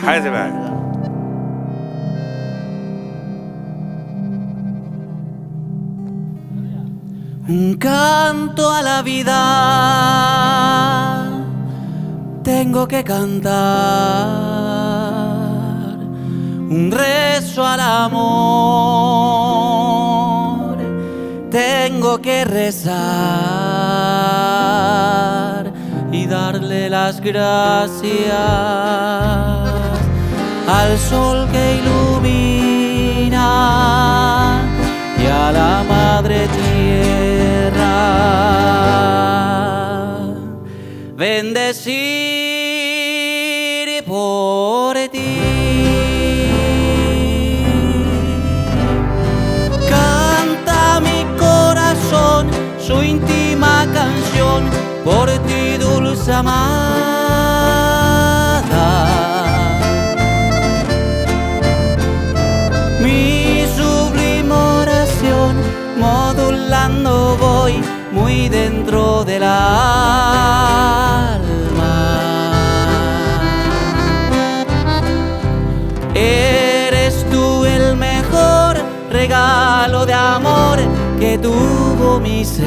孩子们， Un canto a la vida tengo que cantar, un rezo al amor tengo que rezar y darle las gracias al sol que ilumina y a la madre tierra, bendecir por ti. Canta mi corazón su íntima canción por ti, dulce amada. Mi sublime oración modulando voy muy dentro del alma. Eres tú el mejor regalo de amor que tuvo mi ser.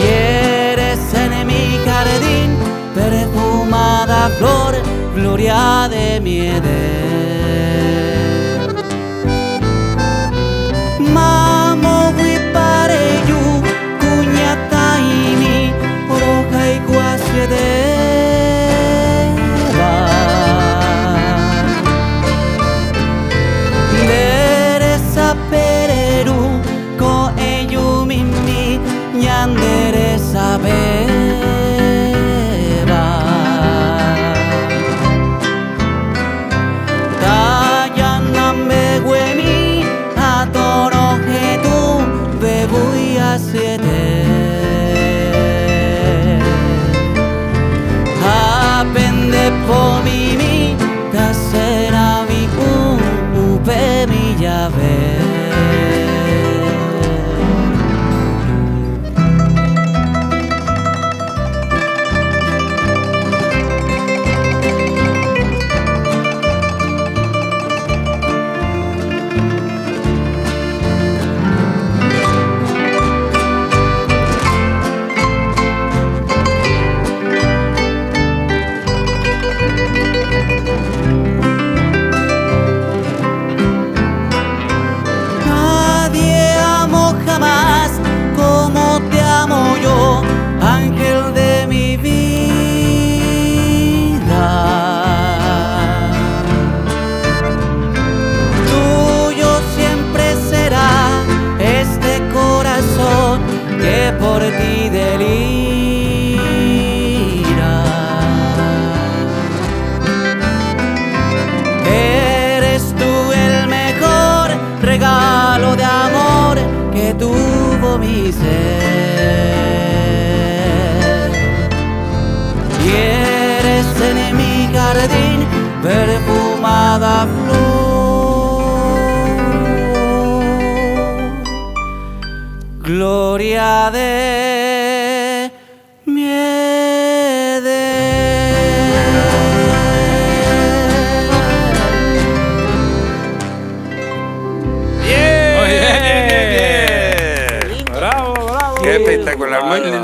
Y eres en mi jardín perfumada flor, gloria de mi Edén. Mamo wipare yu kunyata ini orokai kuasye deba. Deresa pereru ko eyu mimi nyanderesa beba. Tayanambe guemi atoro hetu bebuya siete. Apende po mimi tasera mi upe mi llave. Por ti delira. Eres tú el mejor regalo de amor que tuvo mi ser. Y eres en mi jardín perfumada flor, gloria de